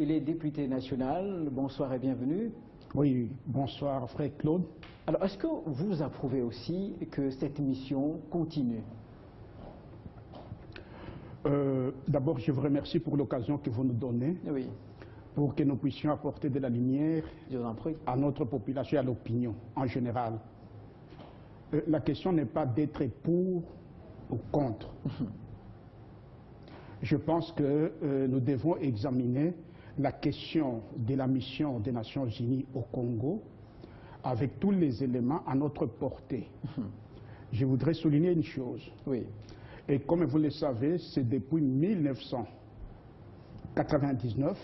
Il est député national. Bonsoir et bienvenue. Oui, bonsoir frère Claude. Alors, est-ce que vous approuvez aussi que cette mission continue? D'abord, je vous remercie pour l'occasion que vous nous donnez, Oui. pour que nous puissions apporter de la lumière Je vous en prie. à notre population et à l'opinion en général. La question n'est pas d'être pour ou contre. Je pense que nous devons examiner la question de la mission des Nations Unies au Congo avec tous les éléments à notre portée. Je voudrais souligner une chose. Oui. Et comme vous le savez, c'est depuis 1999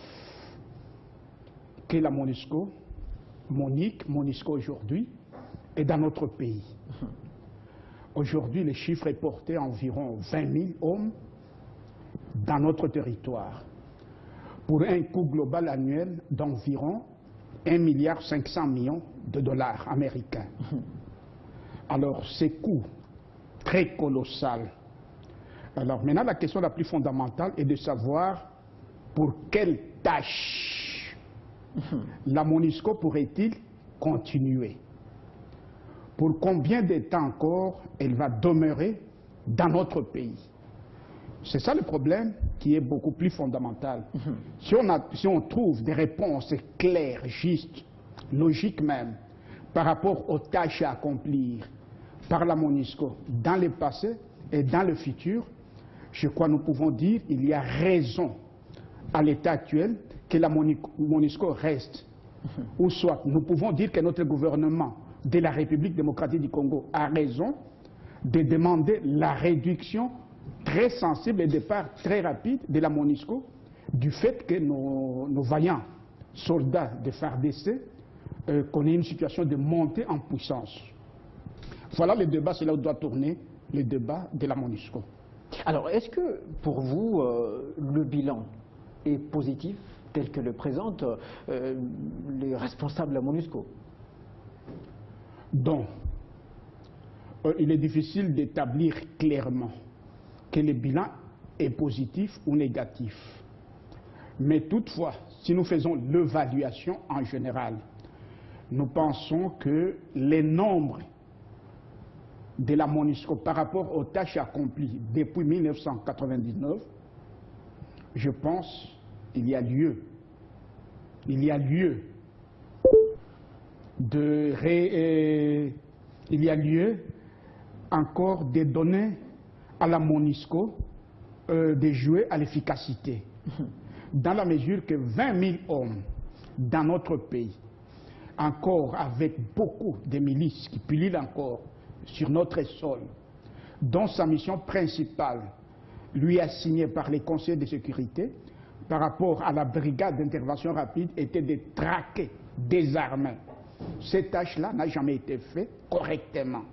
que la MONUSCO, MONUSCO aujourd'hui, est dans notre pays. Aujourd'hui, le chiffre est porté à environ 20 000 hommes dans notre territoire, pour un coût global annuel d'environ 1,5 milliard de dollars américains. Alors, ces coûts très colossal. Alors maintenant, la question la plus fondamentale est de savoir pour quelle tâche la MONUSCO pourrait-il continuer? Pour combien de temps encore elle va demeurer dans notre pays? C'est ça le problème qui est beaucoup plus fondamental. Si on trouve des réponses claires, justes, logiques même, par rapport aux tâches à accomplir par la MONUSCO dans le passé et dans le futur, je crois que nous pouvons dire qu'il y a raison à l'état actuel que la MONUSCO reste. Ou soit nous pouvons dire que notre gouvernement de la République démocratique du Congo a raison de demander la réduction très sensible et départ très rapide de la MONUSCO du fait que nos vaillants soldats de FARDC connaissent une situation de montée en puissance. Voilà le débat, c'est là où doit tourner le débat de la MONUSCO. Alors, est-ce que pour vous, le bilan est positif tel que le présentent les responsables de la MONUSCO? Donc, il est difficile d'établir clairement que le bilan est positif ou négatif. Mais toutefois, si nous faisons l'évaluation en général, nous pensons que les nombres de la MONUSCO par rapport aux tâches accomplies depuis 1999, je pense qu'il y a lieu encore de donner à la MONUSCO de jouer à l'efficacité. Dans la mesure que 20 000 hommes dans notre pays, encore avec beaucoup de milices qui pullulent encore sur notre sol, dont sa mission principale lui assignée par les conseils de sécurité par rapport à la brigade d'intervention rapide était de traquer, désarmer. Cette tâche-là n'a jamais été faite correctement.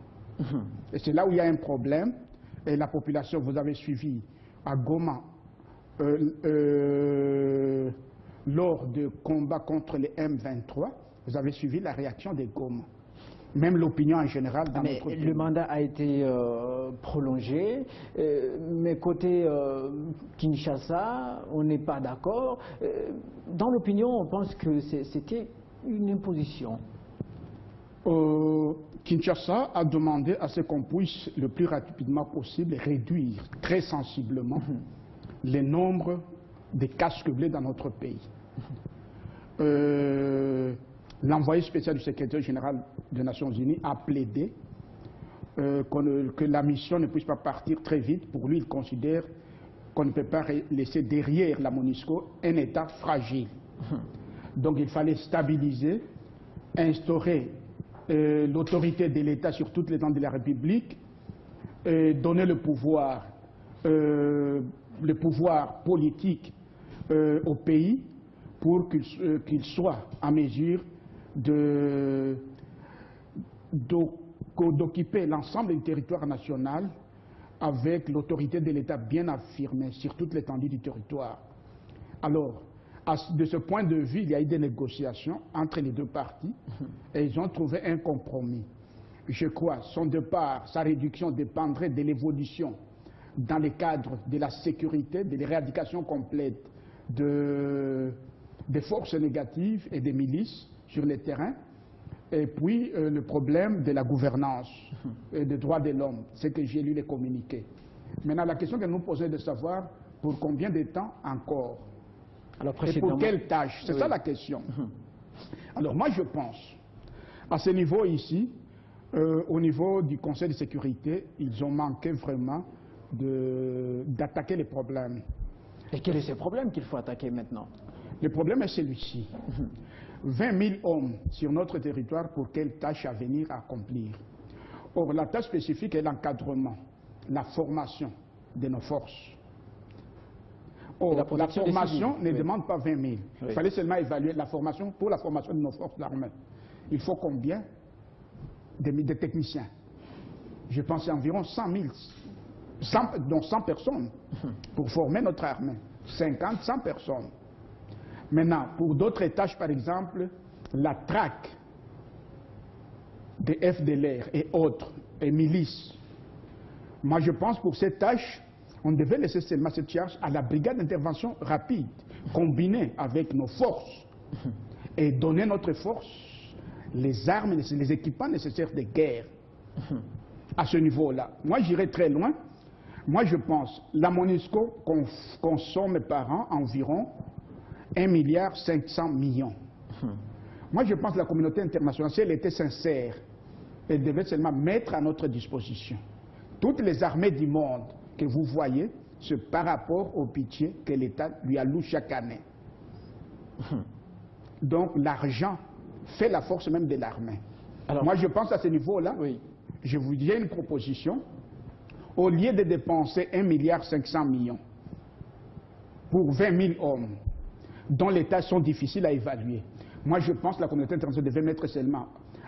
Et c'est là où il y a un problème. Et la population, vous avez suivi à Goma, lors de combats contre les M23, vous avez suivi la réaction des Goma. Même l'opinion en général dans notre pays. Le mandat a été prolongé, mais côté Kinshasa, on n'est pas d'accord. Dans l'opinion, on pense que c'était une imposition. Kinshasa a demandé à ce qu'on puisse le plus rapidement possible réduire très sensiblement le nombre de casques bleus dans notre pays. L'envoyé spécial du secrétaire général des Nations Unies a plaidé que la mission ne puisse pas partir très vite. Pour lui, il considère qu'on ne peut pas laisser derrière la MONUSCO un État fragile. Donc il fallait stabiliser, instaurer l'autorité de l'État sur toute l'étendue de la République, donner le pouvoir politique au pays pour qu'il soit en mesure d'occuper l'ensemble du territoire national avec l'autorité de l'État bien affirmée sur toute l'étendue du territoire. Alors, de ce point de vue, il y a eu des négociations entre les deux parties et ils ont trouvé un compromis. Je crois son départ, sa réduction dépendrait de l'évolution dans le cadre de la sécurité, de l'éradication complète des forces négatives et des milices sur les terrains, et puis le problème de la gouvernance et des droits de l'homme, c'est que j'ai lu les communiqués. Maintenant, la question que nous posons est de savoir pour combien de temps encore, alors, et pour quelle tâche, c'est ça la question. Alors moi je pense, à ce niveau ici, au niveau du Conseil de sécurité, ils ont manqué vraiment d'attaquer les problèmes. Et quel est ce problème qu'il faut attaquer maintenant? Le problème est celui-ci. 20 000 hommes sur notre territoire, pour quelle tâche à venir accomplir? Or, la tâche spécifique est l'encadrement, la formation de nos forces. Or, la formation ne demande pas 20 000. Il fallait seulement évaluer la formation pour la formation de nos forces d'armée. Il faut combien de techniciens? Je pense environ 100 000, dont 100 personnes pour former notre armée. 50, 100 personnes. Maintenant, pour d'autres tâches, par exemple, la traque des FDLR et autres, et milices. Moi, je pense pour ces tâches, on devait laisser seulement cette charge à la brigade d'intervention rapide, combinée avec nos forces, et donner notre force les armes, les équipements nécessaires de guerre. À ce niveau-là. Moi, j'irai très loin. Moi, je pense la MONUSCO consomme par an environ 1,5 milliard. Moi, je pense que la communauté internationale, si elle était sincère, elle devait seulement mettre à notre disposition toutes les armées du monde que vous voyez, c'est par rapport au budget que l'État lui alloue chaque année. Donc, l'argent fait la force même de l'armée. Moi, je pense à ce niveau-là, je vous dis une proposition. Au lieu de dépenser 1,5 milliard pour 20 000 hommes, dont les tâches sont difficiles à évaluer, moi je pense que la communauté internationale devait mettre seulement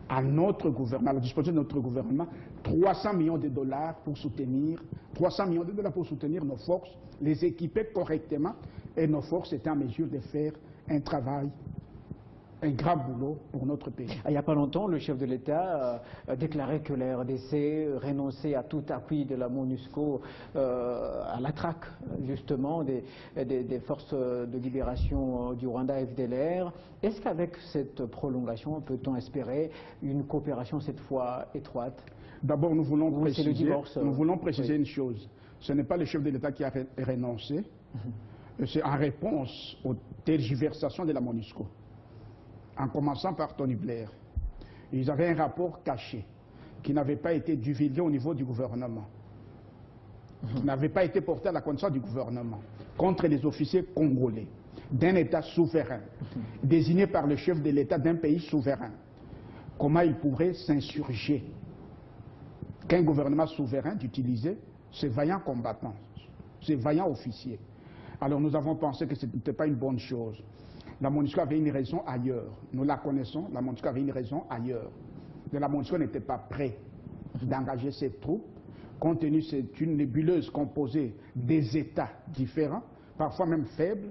à notre gouvernement, à la disposition de notre gouvernement, 300 millions de dollars pour soutenir, 300 millions de dollars pour soutenir nos forces, les équiper correctement, et nos forces étaient en mesure de faire un travail, un grand boulot pour notre pays. Il n'y a pas longtemps, le chef de l'État a déclaré que la RDC renonçait à tout appui de la MONUSCO à la traque, justement, des forces de libération du Rwanda FDLR. Est-ce qu'avec cette prolongation, peut-on espérer une coopération cette fois étroite? D'abord, nous voulons préciser une chose. Ce n'est pas le chef de l'État qui a renoncé, c'est en réponse aux tergiversations de la MONUSCO. En commençant par Tony Blair. Ils avaient un rapport caché qui n'avait pas été divulgué au niveau du gouvernement, qui n'avait pas été porté à la connaissance du gouvernement, contre les officiers congolais d'un État souverain, désigné par le chef de l'État d'un pays souverain. Comment il pourrait s'insurger qu'un gouvernement souverain d'utiliser ces vaillants combattants, ces vaillants officiers? Alors nous avons pensé que ce n'était pas une bonne chose. La MONUSCO avait une raison ailleurs. Nous la connaissons, la MONUSCO avait une raison ailleurs. Mais la MONUSCO n'était pas prête d'engager ses troupes, compte tenu que c'est une nébuleuse composée des États différents, parfois même faibles.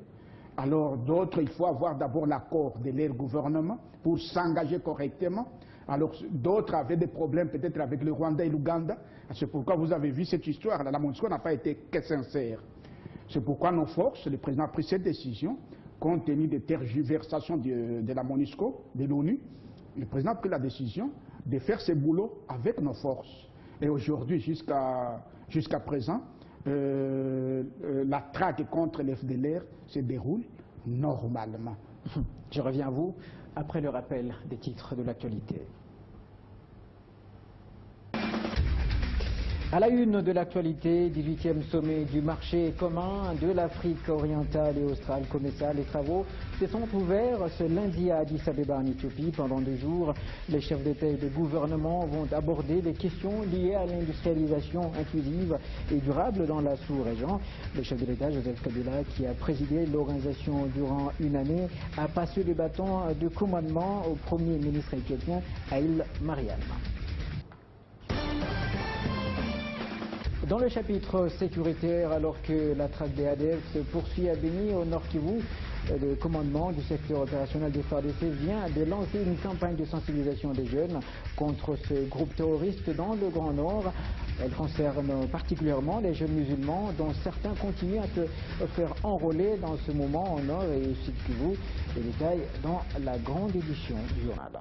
Alors d'autres, il faut avoir d'abord l'accord de leur gouvernement pour s'engager correctement. Alors d'autres avaient des problèmes peut-être avec le Rwanda et l'Ouganda. C'est pourquoi vous avez vu cette histoire. La MONUSCO n'a pas été que sincère. C'est pourquoi nos forces, le président a pris cette décision, compte tenu des tergiversations de la MONUSCO, de l'ONU. Le président a pris la décision de faire ce boulot avec nos forces. Et aujourd'hui, jusqu'à présent, la traque contre les FDLR se déroule normalement. Je reviens à vous après le rappel des titres de l'actualité. À la une de l'actualité, 18e sommet du marché commun de l'Afrique orientale et australe, COMESA. Les travaux se sont ouverts ce lundi à Addis Abeba en Éthiopie. Pendant 2 jours, les chefs d'État et de gouvernement vont aborder les questions liées à l'industrialisation inclusive et durable dans la sous-région. Le chef de l'État, Joseph Kabila, qui a présidé l'organisation durant une année, a passé le bâton de commandement au Premier ministre éthiopien, Haïl Mariam. Dans le chapitre sécuritaire, alors que la traque des ADF se poursuit à Béni, au Nord Kivu, de commandement du secteur opérationnel des FARDC vient de lancer une campagne de sensibilisation des jeunes contre ce groupe terroriste dans le Grand Nord. Elle concerne particulièrement les jeunes musulmans dont certains continuent à se faire enrôler dans ce moment au Nord et Sud-Kivu. Les détails dans la grande édition du journal.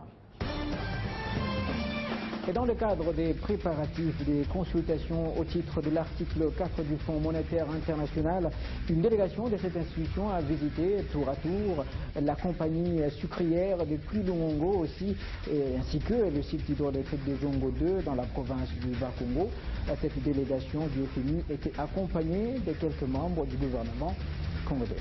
Et dans le cadre des préparatifs des consultations au titre de l'article 4 du Fonds monétaire international, une délégation de cette institution a visité tour à tour la compagnie sucrière de Puilongo aussi, ainsi que le site hydroélectrique de Zongo 2 dans la province du Bas-Congo. Cette délégation du FMI était accompagnée de quelques membres du gouvernement congolais.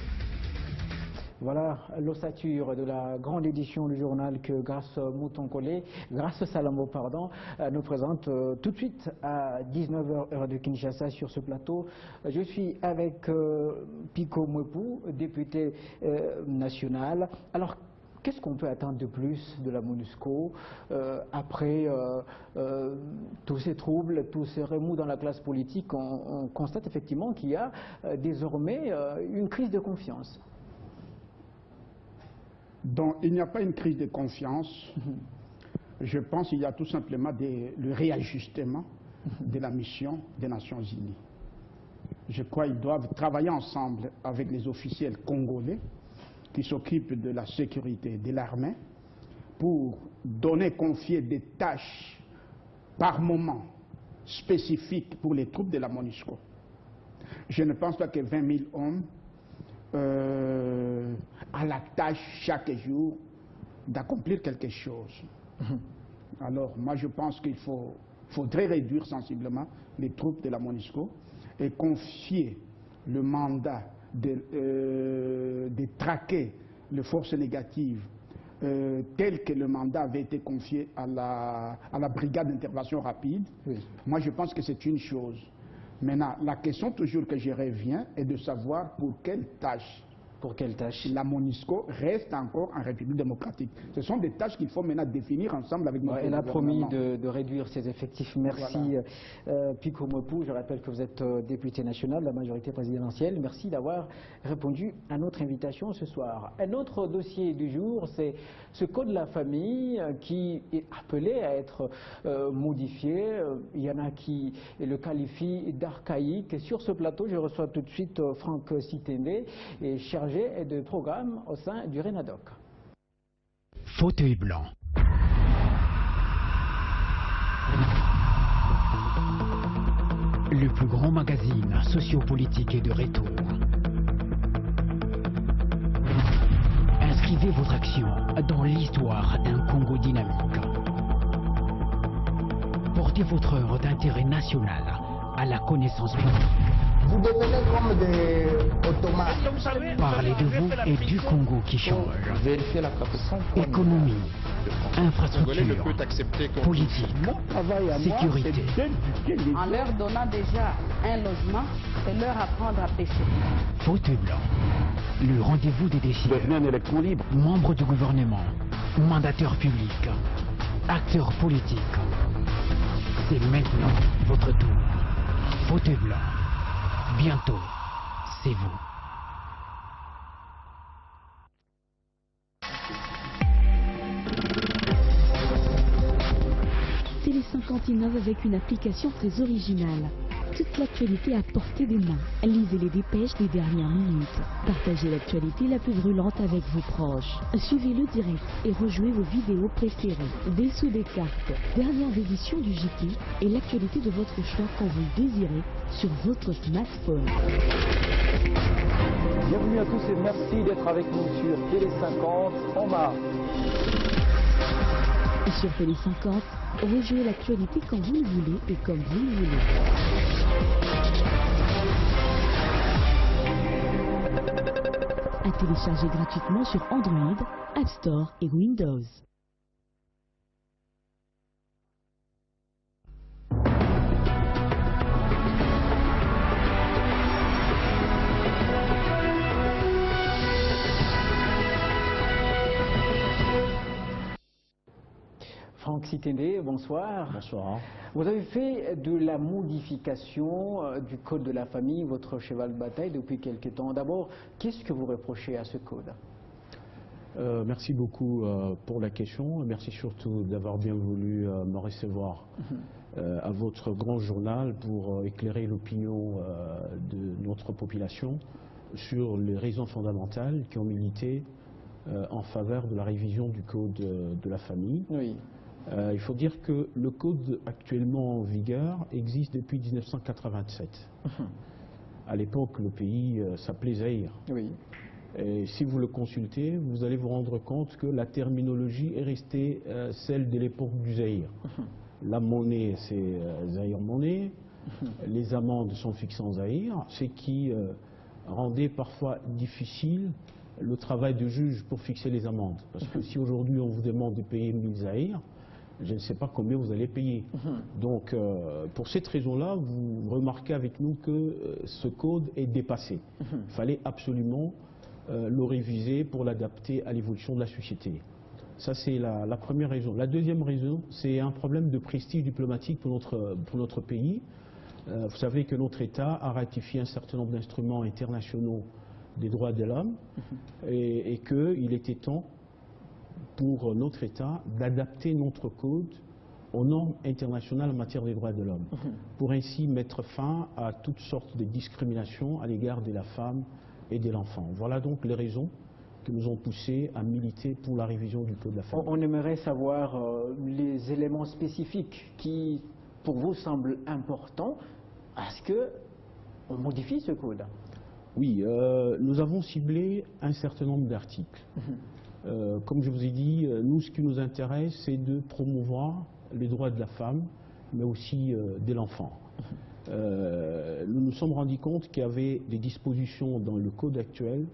Voilà l'ossature de la grande édition du journal que Grâce Moutonkolé, Grâce Salamo, pardon, nous présente tout de suite à 19h heure de Kinshasa sur ce plateau. Je suis avec Pico Mwepu, député national. Alors, qu'est-ce qu'on peut attendre de plus de la MONUSCO après tous ces troubles, tous ces remous dans la classe politique? On constate effectivement qu'il y a désormais une crise de confiance. Donc, il n'y a pas une crise de confiance. Je pense qu'il y a tout simplement le réajustement de la mission des Nations Unies. Je crois qu'ils doivent travailler ensemble avec les officiels congolais qui s'occupent de la sécurité de l'armée pour confier des tâches par moment spécifiques pour les troupes de la MONUSCO. Je ne pense pas que 20 000 hommes à la tâche chaque jour d'accomplir quelque chose. Alors moi je pense qu'il faudrait réduire sensiblement les troupes de la MONUSCO et confier le mandat de traquer les forces négatives tel que le mandat avait été confié à la brigade d'intervention rapide. Oui. Moi je pense que c'est une chose. Maintenant, la question toujours que je reviens est de savoir pour quelle tâche. Pour quelle tâche la MONUSCO reste encore en République démocratique. Ce sont des tâches qu'il faut maintenant définir ensemble avec notre gouvernement. Elle a promis de réduire ses effectifs. Merci voilà. Pico Mwepu, je rappelle que vous êtes député national de la majorité présidentielle. Merci d'avoir répondu à notre invitation ce soir. Un autre dossier du jour, c'est ce code de la famille qui est appelé à être modifié. Il y en a qui le qualifient d'archaïque. Sur ce plateau, je reçois tout de suite Franck Sitende, et chargé de programme au sein du RENADOC. Fauteuil blanc. Le plus grand magazine sociopolitique est de retour. Inscrivez votre action dans l'histoire d'un Congo dynamique. Portez votre œuvre d'intérêt national à la connaissance publique. Vous devenez comme des automates. Parlez de vous et du Congo qui change. Vérifiez la capacité. Économie, infrastructure, politique, sécurité. En leur donnant déjà un logement, c'est leur apprendre à pêcher. Fauteuil blanc, le rendez-vous des décideurs. Devenez un électron libre. Membres du gouvernement, mandateurs publics, acteurs politiques. C'est maintenant votre tour. Fauteuil blanc. Bientôt, c'est vous. Télé 50 innove avec une application très originale. Toute l'actualité à portée des mains. Lisez les dépêches des dernières minutes. Partagez l'actualité la plus brûlante avec vos proches. Suivez le direct et rejouez vos vidéos préférées. Des sous des cartes, dernières éditions du JT et l'actualité de votre choix quand vous le désirez sur votre smartphone. Bienvenue à tous et merci d'être avec nous sur Télé 50 en marche. Sur Télé 50, rejouez l'actualité quand vous le voulez et comme vous le voulez. À télécharger gratuitement sur Android, App Store et Windows. Franck Sitendé, bonsoir. Bonsoir. Vous avez fait de la modification du code de la famille votre cheval de bataille depuis quelque temps. D'abord, qu'est-ce que vous reprochez à ce code? Merci beaucoup pour la question. Merci surtout d'avoir bien voulu me recevoir à votre grand journal pour éclairer l'opinion de notre population sur les raisons fondamentales qui ont milité en faveur de la révision du code de la famille. Oui. Il faut dire que le code actuellement en vigueur existe depuis 1987. À l'époque, le pays s'appelait Zaïre. Oui. Et si vous le consultez, vous allez vous rendre compte que la terminologie est restée celle de l'époque du Zaïre. La monnaie, c'est Zaïre monnaie. Les amendes sont fixées en Zaïre, ce qui rendait parfois difficile le travail de juge pour fixer les amendes. Parce que si aujourd'hui on vous demande de payer 1000 Zaïre, je ne sais pas combien vous allez payer. Donc, pour cette raison-là, vous remarquez avec nous que ce code est dépassé. Il fallait absolument le réviser pour l'adapter à l'évolution de la société. Ça, c'est la première raison. La deuxième raison, c'est un problème de prestige diplomatique pour notre pays. Vous savez que notre État a ratifié un certain nombre d'instruments internationaux des droits de l'homme et qu'il était temps pour notre État d'adapter notre code aux normes internationales en matière des droits de l'homme, pour ainsi mettre fin à toutes sortes de discriminations à l'égard de la femme et de l'enfant. Voilà donc les raisons qui nous ont poussés à militer pour la révision du code de la famille. On aimerait savoir les éléments spécifiques qui, pour vous, semblent importants à ce qu'on modifie ce code. Oui, nous avons ciblé un certain nombre d'articles. Comme je vous ai dit, nous, ce qui nous intéresse, c'est de promouvoir les droits de la femme, mais aussi de l'enfant. Nous nous sommes rendus compte qu'il y avait des dispositions dans le code actuel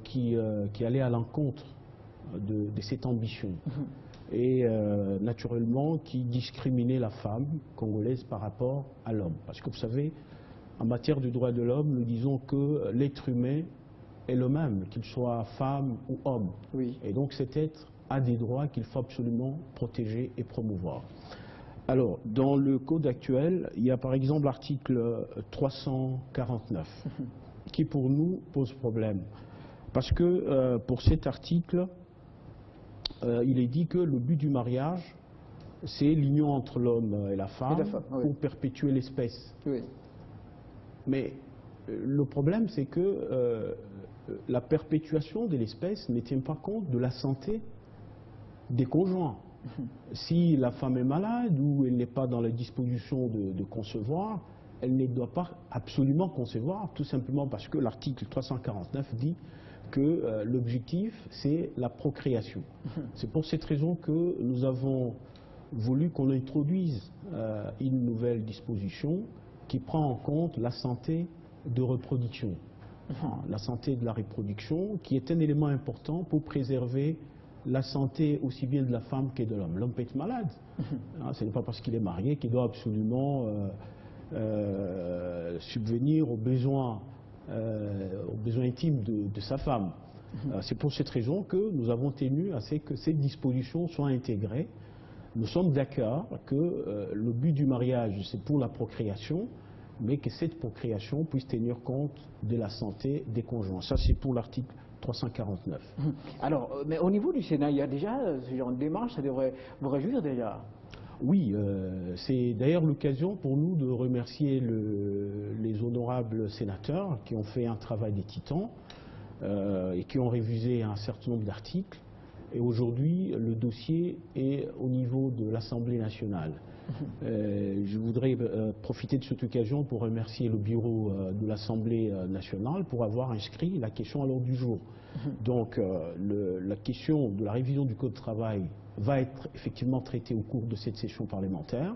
qui allaient à l'encontre de cette ambition et naturellement qui discriminaient la femme congolaise par rapport à l'homme. Parce que vous savez, en matière de droits de l'homme, nous disons que l'être humain est le même, qu'il soit femme ou homme. Oui. Et donc cet être a des droits qu'il faut absolument protéger et promouvoir. Alors, dans le code actuel, il y a par exemple l'article 349, qui pour nous pose problème. Parce que pour cet article, il est dit que le but du mariage, c'est l'union entre l'homme et la femme, oui, pour perpétuer l'espèce. Oui. Mais le problème, c'est que la perpétuation de l'espèce ne tient pas compte de la santé des conjoints. Si la femme est malade ou elle n'est pas dans la disposition de concevoir, elle ne doit pas absolument concevoir, tout simplement parce que l'article 349 dit que l'objectif, c'est la procréation. C'est pour cette raison que nous avons voulu qu'on introduise une nouvelle disposition qui prend en compte la santé de reproduction. La santé de la reproduction, qui est un élément important pour préserver la santé aussi bien de la femme que de l'homme. L'homme peut être malade. Ce n'est pas parce qu'il est marié qu'il doit absolument subvenir aux besoins intimes de sa femme. C'est pour cette raison que nous avons tenu à ce que ces dispositions soient intégrées. Nous sommes d'accord que le but du mariage, c'est pour la procréation, mais que cette procréation puisse tenir compte de la santé des conjoints. Ça, c'est pour l'article 349. Alors, mais au niveau du Sénat, il y a déjà ce genre de démarche, ça devrait vous réjouir déjà? Oui, c'est d'ailleurs l'occasion pour nous de remercier les honorables sénateurs qui ont fait un travail des titans et qui ont révisé un certain nombre d'articles. Et aujourd'hui, le dossier est au niveau de l'Assemblée nationale. Je voudrais profiter de cette occasion pour remercier le bureau de l'Assemblée nationale pour avoir inscrit la question à l'ordre du jour. Donc, la question de la révision du Code du travail va être effectivement traitée au cours de cette session parlementaire.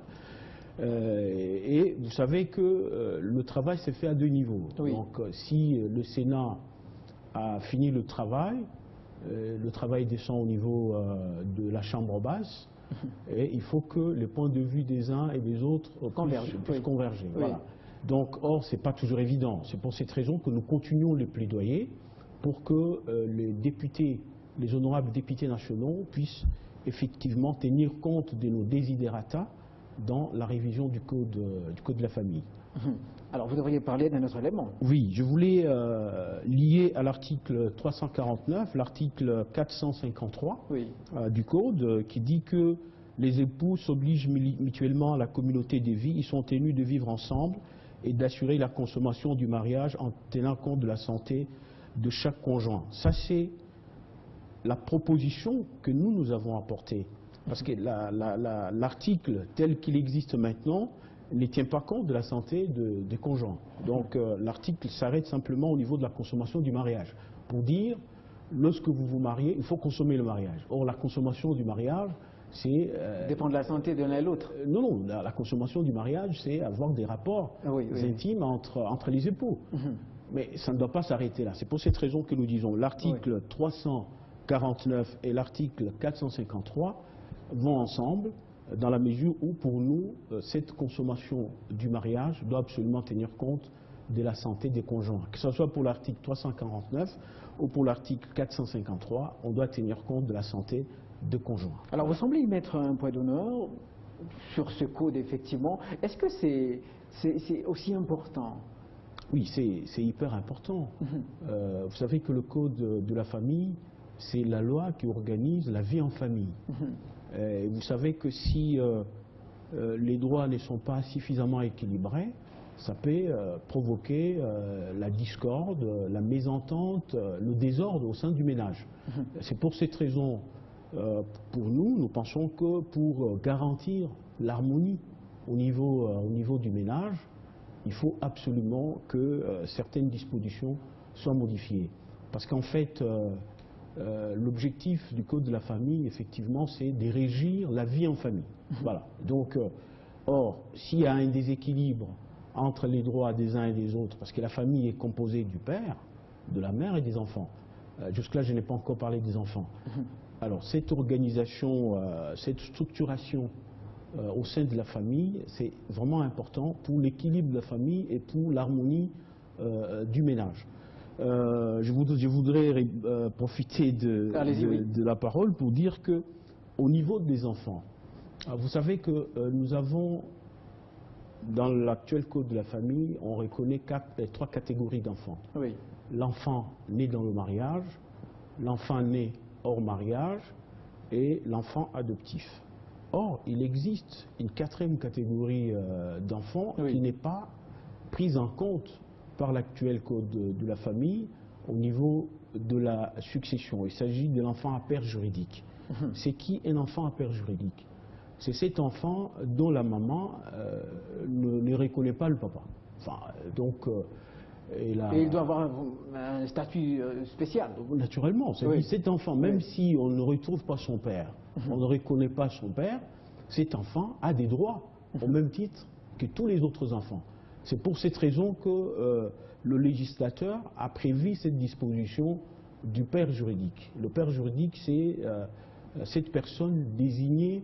Et vous savez que le travail s'est fait à deux niveaux. Oui. Donc, si le Sénat a fini le travail descend au niveau de la Chambre basse, et il faut que les points de vue des uns et des autres puissent converger. Oui. Voilà. Donc, or, ce n'est pas toujours évident. C'est pour cette raison que nous continuons les plaidoyers pour que les honorables députés nationaux puissent effectivement tenir compte de nos desiderata dans la révision du code de la famille. Alors vous devriez parler d'un autre élément. Oui, je voulais lier à l'article 349, l'article 453 du code qui dit que les époux s'obligent mutuellement à la communauté de vie, ils sont tenus de vivre ensemble et d'assurer la consommation du mariage en tenant compte de la santé de chaque conjoint. Ça, c'est la proposition que nous avons apportée. Parce que l'article tel qu'il existe maintenant ne tient pas compte de la santé des conjoints. Donc l'article s'arrête simplement au niveau de la consommation du mariage. Pour dire, lorsque vous vous mariez, il faut consommer le mariage. Or, la consommation du mariage, c'est... dépend de la santé de l'un et l'autre. Non, la consommation du mariage, c'est avoir des rapports intimes entre les époux. Mais ça ne doit pas s'arrêter là. C'est pour cette raison que nous disons l'article 349 et l'article 453 vont ensemble, dans la mesure où, pour nous, cette consommation du mariage doit absolument tenir compte de la santé des conjoints. Que ce soit pour l'article 349 ou pour l'article 453, on doit tenir compte de la santé des conjoints. Alors, vous semblez y mettre un point d'honneur sur ce code, effectivement. Est-ce que c'est aussi important? Oui, c'est hyper important. Vous savez que le code de la famille, c'est la loi qui organise la vie en famille. Vous savez que si les droits ne sont pas suffisamment équilibrés, ça peut provoquer la discorde, la mésentente, le désordre au sein du ménage. C'est pour cette raison, pour nous pensons que pour garantir l'harmonie au niveau du ménage, il faut absolument que certaines dispositions soient modifiées. Parce qu'en fait, l'objectif du Code de la famille, effectivement, c'est de régir la vie en famille. Voilà. Donc, or, s'il y a un déséquilibre entre les droits des uns et des autres, parce que la famille est composée du père, de la mère et des enfants. Jusque-là, je n'ai pas encore parlé des enfants. Alors, cette organisation, cette structuration au sein de la famille, c'est vraiment important pour l'équilibre de la famille et pour l'harmonie du ménage. Je voudrais profiter de la parole pour dire que, au niveau des enfants, vous savez que nous avons, dans l'actuel code de la famille, on reconnaît trois catégories d'enfants. Oui. L'enfant né dans le mariage, l'enfant né hors mariage et l'enfant adoptif. Or, il existe une quatrième catégorie d'enfants qui n'est pas prise en compte par l'actuel code de la famille au niveau de la succession. Il s'agit de l'enfant à père juridique. C'est qui un enfant à père juridique? C'est cet enfant dont la maman ne reconnaît pas le papa. Enfin, donc, et il doit avoir un statut spécial. Naturellement, cet enfant, même si on ne retrouve pas son père, on ne reconnaît pas son père, cet enfant a des droits au même titre que tous les autres enfants. C'est pour cette raison que le législateur a prévu cette disposition du père juridique. Le père juridique, c'est cette personne désignée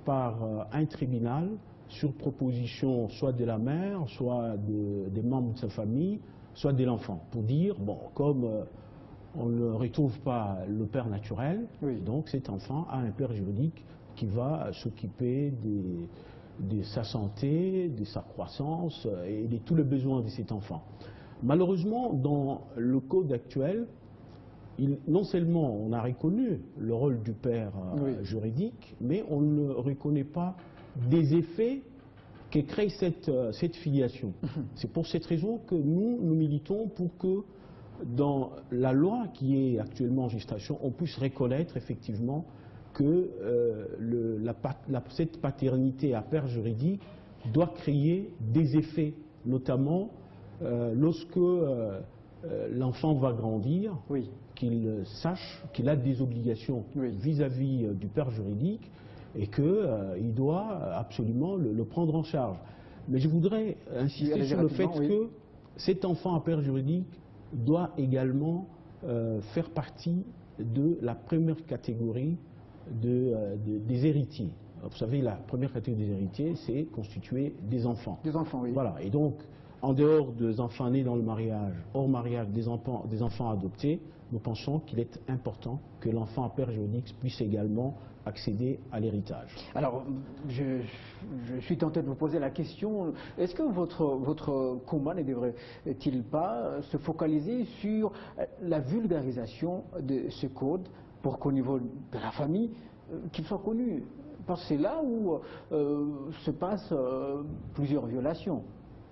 par un tribunal sur proposition soit de la mère, soit des membres de sa famille, soit de l'enfant, pour dire, bon, comme on ne retrouve pas le père naturel, donc cet enfant a un père juridique qui va s'occuper de sa santé, de sa croissance et de tous les besoins de cet enfant. Malheureusement, dans le code actuel, non seulement on a reconnu le rôle du père juridique, mais on ne reconnaît pas des effets que crée cette filiation. C'est pour cette raison que nous militons pour que dans la loi qui est actuellement en gestation, on puisse reconnaître effectivement que cette paternité à père juridique doit créer des effets, notamment lorsque l'enfant va grandir, qu'il sache qu'il a des obligations vis-à-vis du père juridique et qu'il doit absolument le prendre en charge. Mais je voudrais insister sur le fait que cet enfant à père juridique doit également faire partie de la première catégorie des héritiers. Vous savez, la première catégorie des héritiers, c'est constituer des enfants. Des enfants, oui. Voilà, et donc, En dehors des enfants nés dans le mariage, hors mariage, des enfants adoptés, nous pensons qu'il est important que l'enfant à père juridique puisse également accéder à l'héritage. Alors, je suis tenté de vous poser la question, est-ce que votre combat ne devrait-il pas se focaliser sur la vulgarisation de ce code pour qu'au niveau de la famille, qu'il soit connu? Parce que c'est là où se passent plusieurs violations.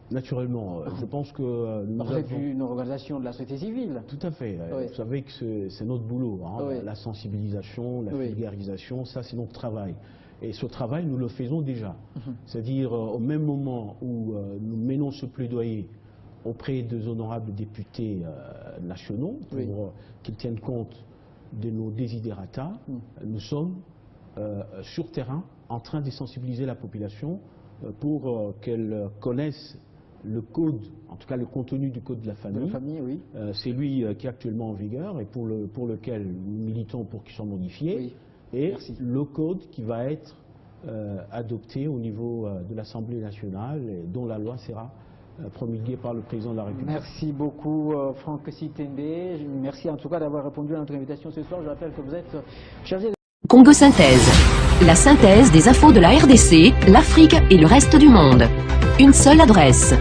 Naturellement, je pense que nous Vous avez vu une organisation de la société civile. Tout à fait. Oui. Vous savez que c'est notre boulot. Hein. Oui. La sensibilisation, la Oui. vulgarisation, ça c'est notre travail. Et ce travail, nous le faisons déjà. C'est-à-dire, au même moment où nous menons ce plaidoyer auprès des honorables députés nationaux pour Oui. qu'ils tiennent compte de nos desiderata, nous sommes sur terrain en train de sensibiliser la population pour qu'elle connaisse le code, en tout cas le contenu du code de la famille, Oui. c'est lui qui est actuellement en vigueur et pour lequel nous militons pour qu'il soit modifié, Oui. et Merci. le code qui va être adopté au niveau de l'Assemblée nationale et dont la loi sera promulguée par le président de la République. Merci beaucoup Franck Sitende. Merci en tout cas d'avoir répondu à notre invitation ce soir. Je rappelle que vous êtes chargé de... Congo Synthèse. La synthèse des infos de la RDC, l'Afrique et le reste du monde. Une seule adresse.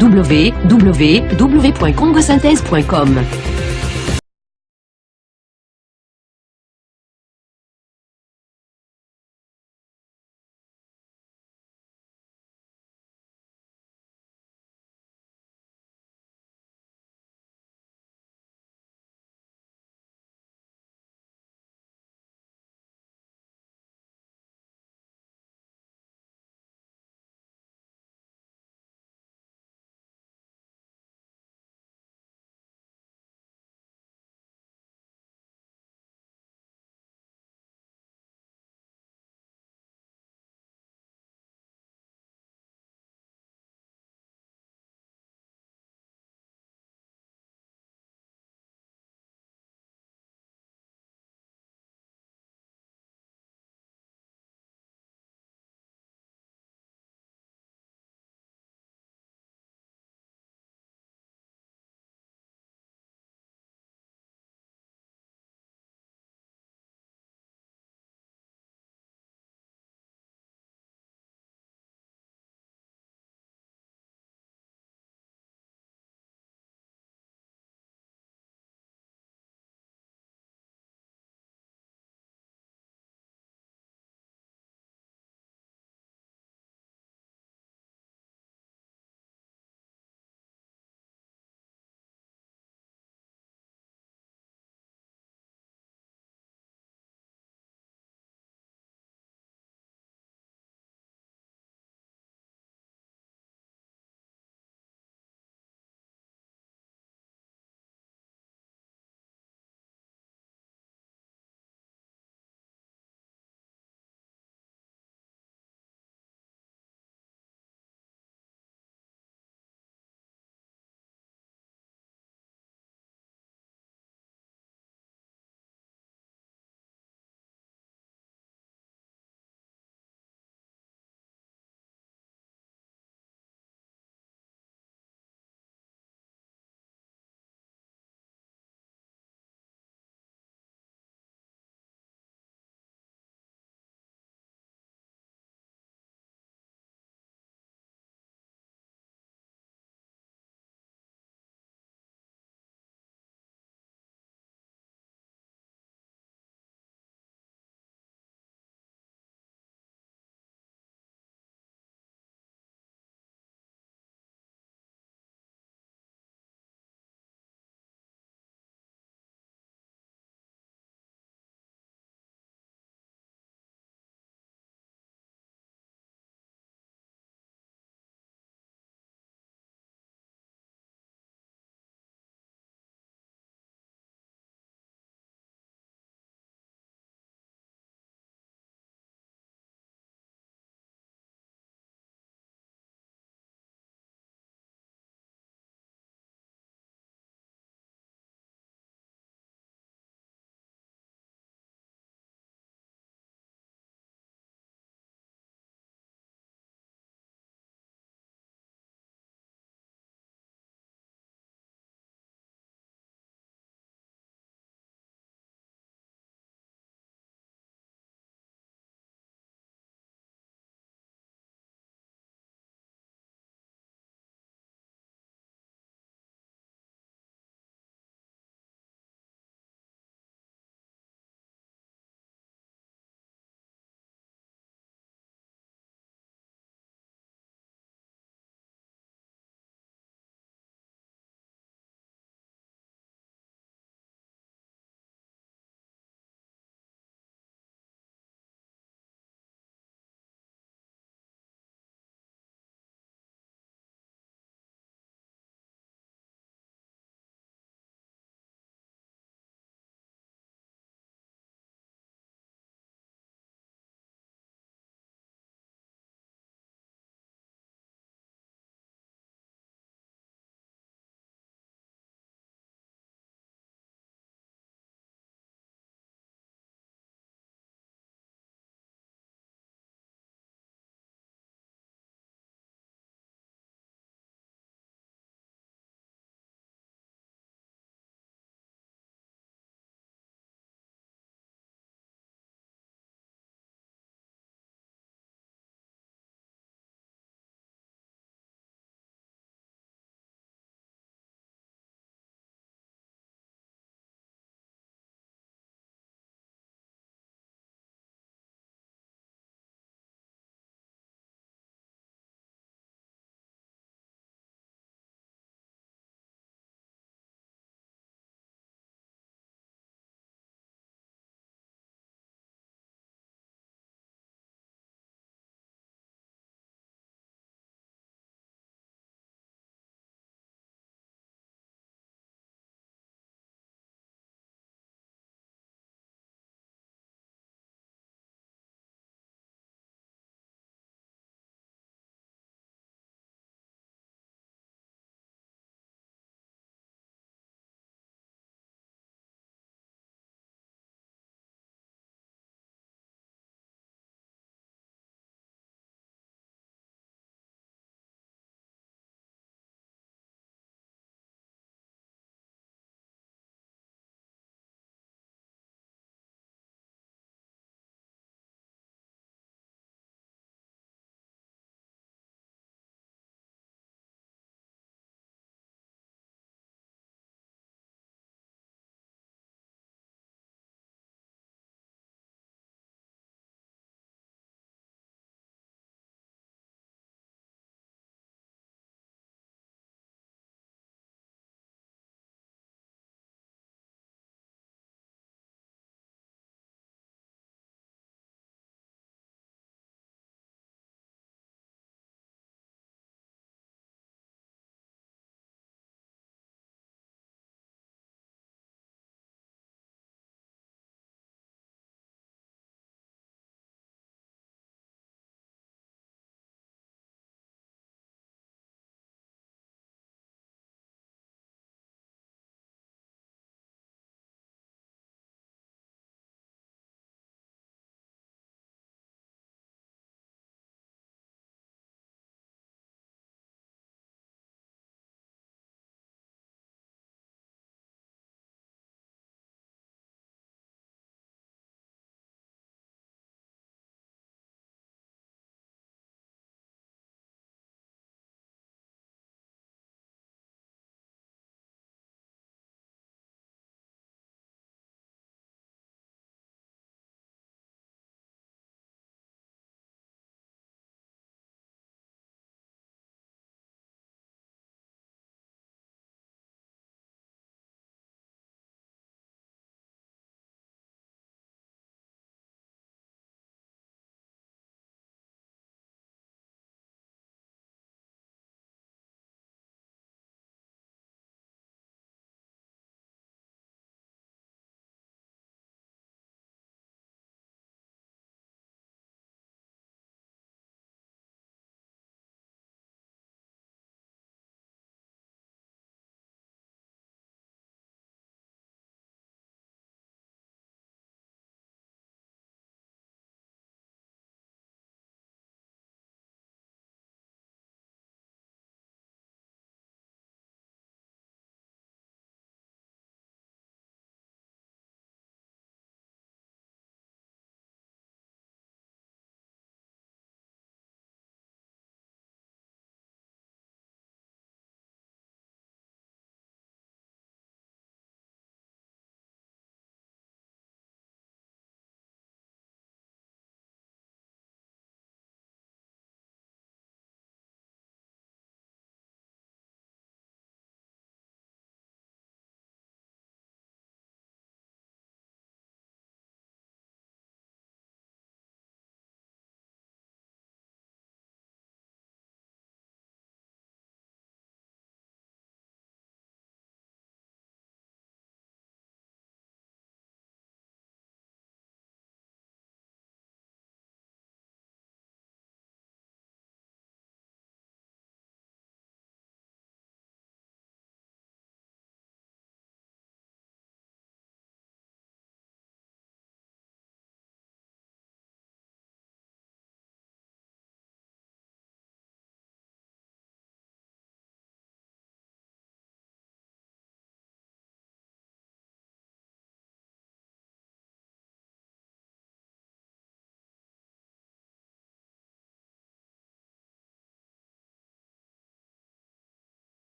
www.congosynthèse.com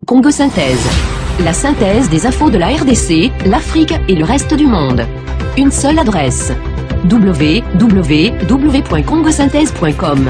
Congo Synthèse. La synthèse des infos de la RDC, l'Afrique et le reste du monde. Une seule adresse. www.congosynthèse.com